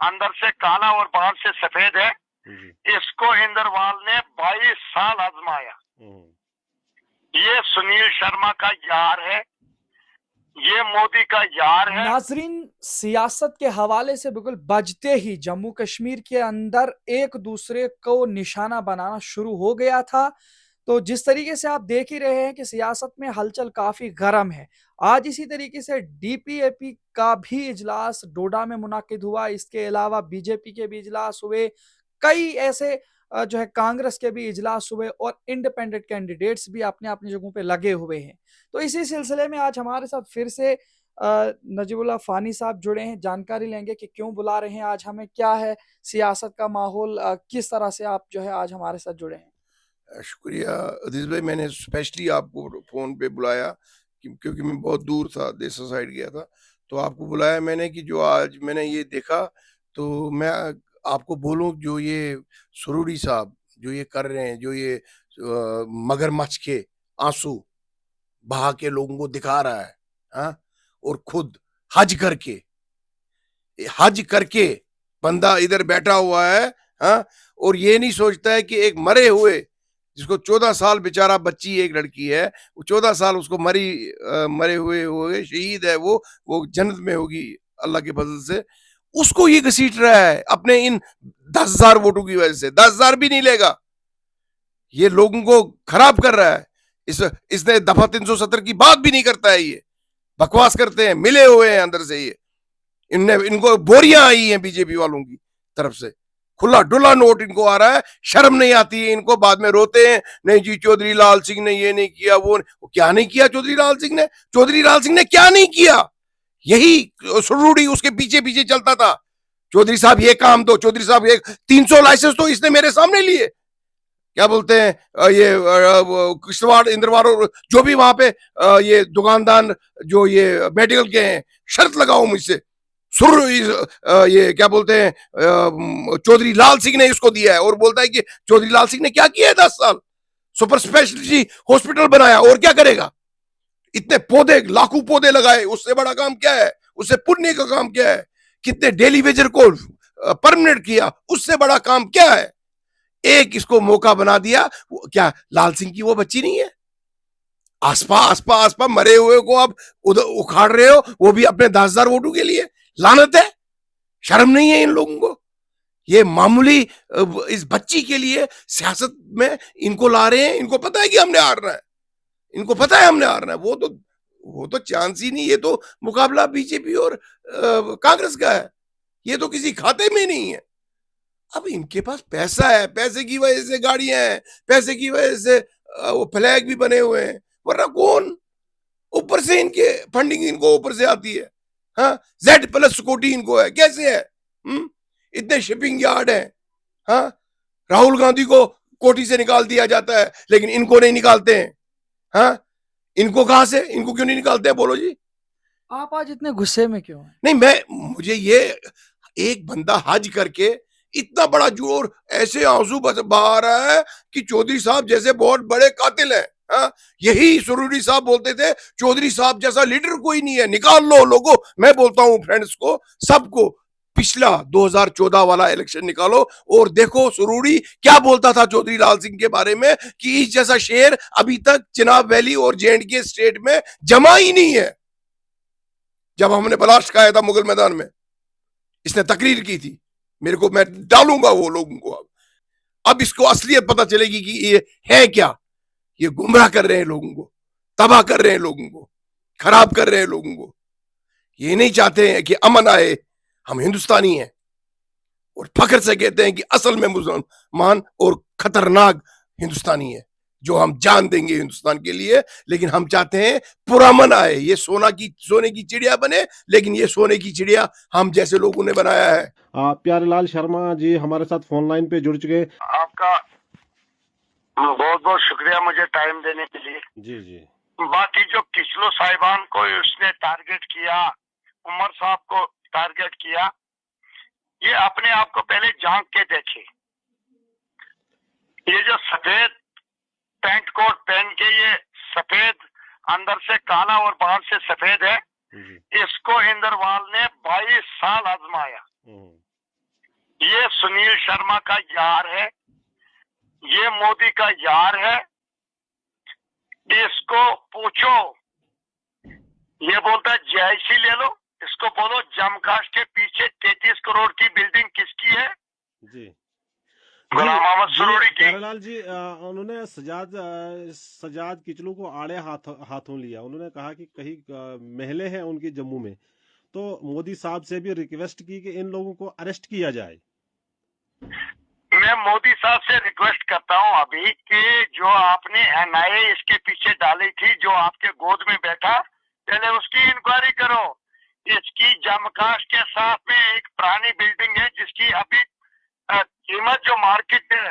अंदर से काला और बाहर से सफेद है। जी। इसको इंद्रवाल ने 22 साल आजमाया। ये सुनील शर्मा का यार है, ये मोदी का यार है। नाजरीन, सियासत के हवाले से बिल्कुल बजते ही जम्मू कश्मीर के अंदर एक दूसरे को निशाना बनाना शुरू हो गया था। तो जिस तरीके से आप देख ही रहे हैं कि सियासत में हलचल काफी गर्म है। आज इसी तरीके से डीपीएपी का भी इजलास डोडा में मुनाकिद हुआ। इसके अलावा बीजेपी के भी इजलास हुए। कई ऐसे जो है कांग्रेस के भी इजलास हुए और इंडिपेंडेंट कैंडिडेट्स भी अपने अपनी जगहों पे लगे हुए हैं। तो इसी सिलसिले में आज हमारे साथ फिर से नजीबुल्लाह फानी साहब जुड़े हैं। जानकारी लेंगे कि क्यों बुला रहे हैं आज हमें, क्या है सियासत का माहौल, किस तरह से आप जो है आज हमारे साथ जुड़े हैं। शुक्रिया अजीज भाई, मैंने स्पेशली आपको फ़ोन पे बुलाया क्योंकि मैं बहुत दूर था, देसा साइड गया था, तो आपको बुलाया मैंने कि जो आज मैंने ये देखा तो मैं आपको बोलूं, जो ये सुरूरी साहब जो ये कर रहे हैं, जो ये मगरमच्छ के आंसू बहा के लोगों को दिखा रहा है, हाँ, और खुद हज करके बंदा इधर बैठा हुआ है, हाँ, और ये नहीं सोचता है कि एक मरे हुए जिसको 14 साल बेचारा बच्ची एक लड़की है, वो 14 साल उसको मरे हुए शहीद है, वो जन्नत में होगी अल्लाह के फजल से, उसको ये घसीट रहा है अपने इन 10,000 वोटों की वजह से। 10,000 भी नहीं लेगा, ये लोगों को खराब कर रहा है। इसने दफा 370 की बात भी नहीं करता है, ये बकवास करते हैं, मिले हुए हैं अंदर से। ये इनको बोरियां आई हैं बीजेपी वालों की तरफ से, खुला डुला नोट इनको आ रहा है, शर्म नहीं आती है इनको। बाद में रोते हैं, नहीं जी चौधरी लाल सिंह ने ये नहीं किया, वो क्या नहीं किया चौधरी लाल सिंह ने क्या नहीं किया, यही सुरूड़ी उसके पीछे पीछे चलता था। चौधरी साहब ये काम दो, चौधरी साहब ये 300 लाइसेंस तो इसने मेरे सामने लिए, क्या बोलते हैं ये किश्तवाड़ इंद्रवार जो भी वहां पे ये दुकानदार जो ये मेडिकल के हैं, शर्त लगाओ मुझसे, ये क्या बोलते हैं चौधरी लाल सिंह ने इसको दिया है, और बोलता है कि चौधरी लाल सिंह ने क्या किया है 10 साल, सुपर स्पेशलिटी हॉस्पिटल बनाया, और क्या करेगा, इतने पौधे लाखों पौधे लगाए, उससे बड़ा काम क्या है, उससे पुण्य का काम क्या है, कितने डेली वेजर को परमानेंट किया, उससे बड़ा काम क्या है। एक इसको मौका बना दिया, क्या लाल सिंह की वो बच्ची नहीं है, आसपा मरे हुए को आप उधर उखाड़ रहे हो, वो भी अपने 10,000 वोटों के लिए। लानत है, शर्म नहीं है इन लोगों को। ये मामूली इस बच्ची के लिए सियासत में इनको ला रहे हैं, इनको पता है कि हमने हारना है, इनको पता है हमने हारना है। वो तो चांस ही नहीं, ये तो मुकाबला बीजेपी और कांग्रेस का है, ये तो किसी खाते में नहीं है। अब इनके पास पैसा है, पैसे की वजह से गाड़ियां हैं, पैसे की वजह से वो फ्लैग भी बने हुए हैं, वरना कौन, ऊपर से इनके फंडिंग इनको ऊपर से आती है, हाँ, Z+ सिक्योरिटी इनको है, कैसे है, इतने शिपिंग यार्ड है, हाँ, राहुल गांधी को कोठी से निकाल दिया जाता है, लेकिन इनको नहीं निकालते हैं, हाँ, इनको कहां से, इनको क्यों नहीं निकालते हैं, बोलो जी। आप आज इतने गुस्से में क्यों हैं? नहीं, मुझे ये एक बंदा हज करके इतना बड़ा जोर ऐसे आंसू बहा रहा है कि चौधरी साहब जैसे बहुत बड़े कातिल हैं, हाँ? यही सुरूरी साहब बोलते थे, चौधरी साहब जैसा लीडर कोई नहीं है, निकाल लो लोगों। मैं बोलता हूं फ्रेंड्स को, सबको, पिछला 2014 वाला इलेक्शन निकालो और देखो सुरूरी क्या बोलता था चौधरी लाल सिंह के बारे में, कि इस जैसा शेर अभी तक चिनाब वैली और J&K स्टेट में जमा ही नहीं है। जब हमने बलास्ट खाया था मुगल मैदान में, इसने तकरीर की थी, मेरे को, मैं डालूंगा वो लोगों को। अब इसको असलियत पता चलेगी कि ये है क्या, ये गुमराह कर रहे हैं लोगों को, तबाह कर रहे हैं लोगों को, खराब कर रहे हैं लोगों को। ये नहीं चाहते हैं कि अमन आए, हम हिंदुस्तानी हैं और फख्र से कहते हैं कि असल में मुसलमान और खतरनाक हिंदुस्तानी है, जो हम जान देंगे हिंदुस्तान के लिए। लेकिन हम चाहते हैं पुरअमन आए, ये सोने की चिड़िया बने, लेकिन ये सोने की चिड़िया हम जैसे लोगों ने बनाया है। प्यारेलाल शर्मा जी हमारे साथ फोन लाइन पे जुड़ चुके हैं। आपका बहुत बहुत शुक्रिया मुझे टाइम देने के लिए। जी जी। बाकी जो किचलो साहिबान को उसने टारगेट किया, उमर साहब को टारगेट किया, ये अपने आप को पहले झांक के देखे। ये जो सफेद पैंट कोट पहन के ये सफेद अंदर से काला और बाहर से सफेद है, इसको इंद्रवाल ने 22 साल आजमाया। सुनील शर्मा का यार है, ये मोदी का यार है। इसको पूछो, ये बोलता है JIC ले लो, इसको बोलो जमकाश के पीछे 33 करोड़ की बिल्डिंग किसकी है? जी गुलाम मोहम्मद जी, सुरूरी की। प्यारेलाल जी, उन्होंने सजाद किचलू को आड़े हाथों लिया। उन्होंने कहा कि कहीं महलें हैं उनकी जम्मू में, तो मोदी साहब से भी रिक्वेस्ट की कि इन लोगों को अरेस्ट किया जाए। मैं मोदी साहब से रिक्वेस्ट करता हूं अभी कि जो आपने NIA इसके पीछे डाली थी, जो आपके गोद में बैठा, पहले उसकी इंक्वायरी करो। इसकी जमकाश के साथ में एक पुरानी बिल्डिंग है जिसकी अभी कीमत जो मार्केट है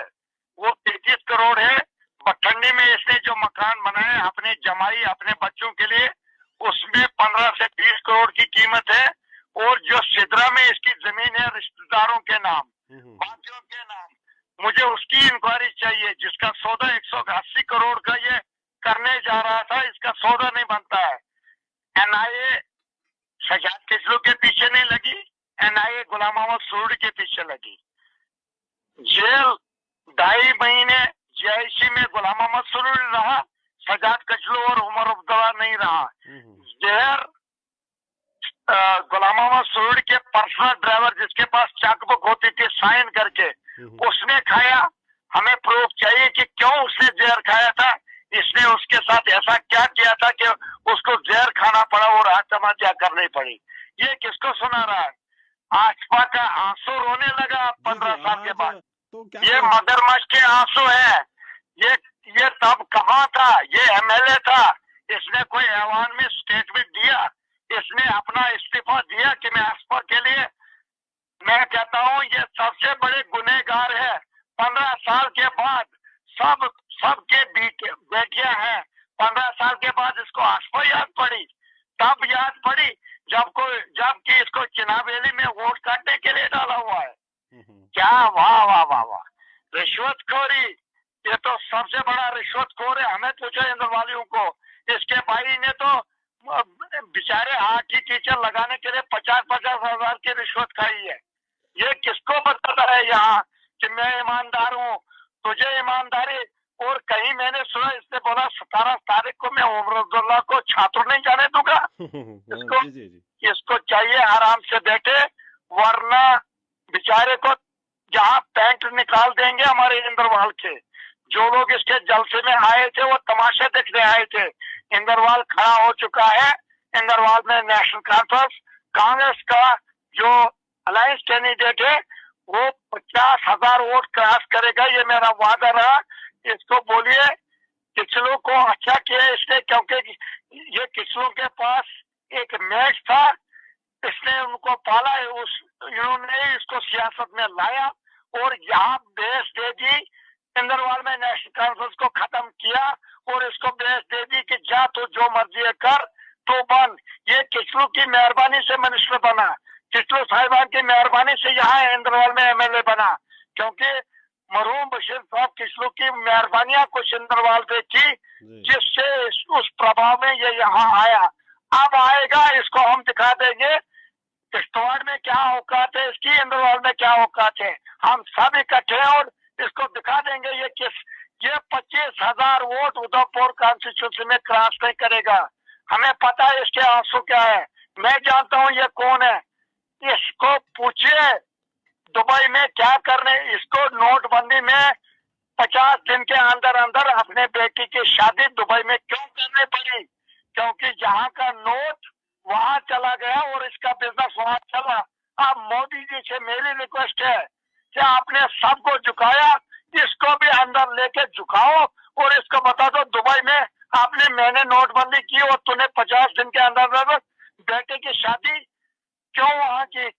वो 33 करोड़ है। बठंडी में इसने जो मकान बनाया अपने जमाई अपने बच्चों के लिए, उसमें 15 से 20 करोड़ की कीमत है। और जो सिदरा में इसकी जमीन है रिश्तेदारों के नाम, बाकियों के नाम, मुझे उसकी इंक्वायरी चाहिए। जिसका सौदा 180 करोड़ का ये करने जा रहा था, इसका सौदा नहीं बनता है। NIA सजाद किचलू के पीछे नहीं लगी, NIA गुलाम मोहम्मद सुरूरी के पीछे लगी। जेल 2.5 महीने JIC में गुलाम मोहम्मद सुरूरी रहा, सजाद किचलू और उमर अब्दुल्ला नहीं रहा। जहर गुलाम मोहम्मद सुरूरी के पर्सनल ड्राइवर जिसके पास चेकबुक होती थी साइन करके, उसने खाया। हमें प्रूफ चाहिए कि क्यों उसने जहर खाया था, इसने उसके साथ ऐसा क्या किया था कि उसको जहर खाना पड़ा और आत्महत्या करनी पड़ी। ये किसको सुना रहा है? आसपा का आंसू रोने लगा 15 साल के बाद। तो क्या ये मगरमच्छ के आंसू है। ये तब कहाँ था? ये MLA था, इसने कोई ऐवान में स्टेटमेंट दिया, इसने अपना इस्तीफा दिया कि मैं आसपा के लिए। मैं कहता हूँ ये सबसे बड़े गुनहगार है। 15 साल के बाद सबके बेटियां हैं। 15 साल के बाद इसको आसपा याद पड़ी, तब याद पड़ी जबकि इसको चुनावेली में वोट काटने के लिए डाला हुआ है। क्या वाह वाह वाह वाह, रिश्वतखोरी, ये तो सबसे बड़ा रिश्वतखोर है। हमें पूछो इंद्रवालियों को, इसके भाई ने तो बेचारे आर्ट टीचर लगाने के लिए 50-50 हजार की रिश्वत खाई है। ये किसको बताता है यहाँ कि मैं ईमानदार हूँ, तुझे ईमानदारी? और कहीं मैंने सुना इसने बोला 17 तारीख को मैं उमर अब्दुल्ला को छात्र नहीं जाने दूंगा। इसको चाहिए आराम से बैठे, वरना बेचारे को जहाँ पैंट निकाल देंगे हमारे इंद्रवाल के। जो लोग इसके जलसे में आए थे वो तमाशे देखने आए थे। इंद्रवाल खड़ा हो चुका है। इंद्रवाल में नेशनल कॉन्फ्रेंस कांग्रेस का जो अलायंस कैंडिडेट है वो 50,000 वोट क्रॉस करेगा, ये मेरा वादा रहा। इसको बोलिए किचलू को अच्छा किया इसने, क्योंकि ये किचलू के पास एक मैच था, इसने उनको पाला, इन्होंने इसको सियासत में लाया और यहाँ बेस दे दी। इंद्रवाल में नेशनल कॉन्फ्रेंस को खत्म किया और इसको बेस दे दी कि जा तो जो मर्जी है कर, तो बन। ये किचलू की मेहरबानी से मिनिस्टर बना, किचलू साहिबान की मेहरबानी से यहाँ इंद्रवाल में MLA बना, क्योंकि मरहूम बशीर साहब किचलू की मेहरबानियां कुछ इंद्रवाल पे की, जिससे उस प्रभाव में ये यहाँ आया। अब आएगा, इसको हम दिखा देंगे किश्तवाड़ में क्या औकात है इसकी, इंद्रवाल में क्या औकात है। हम सब इकट्ठे हैं और इसको दिखा देंगे ये 25,000 वोट उधमपुर कॉन्स्टिट्यूंसी में क्रॉस नहीं करेगा। हमें पता है इसके आंसू क्या है, मैं जानता हूँ ये कौन है। इसको पूछिए दुबई में क्या करने, इसको नोटबंदी में 50 दिन के अंदर अंदर अपने बेटी की शादी दुबई में क्यों करनी पड़ी? क्योंकि जहाँ का नोट वहां चला गया और इसका बिजनेस वहां चला। अब मोदी जी से मेरी रिक्वेस्ट है कि आपने सबको झुकाया, इसको भी अंदर लेके झुकाओ और इसको बता दो दुबई में मैंने नोटबंदी की और तूने 50 दिन के अंदर बेटे की शादी क्यों वहां की?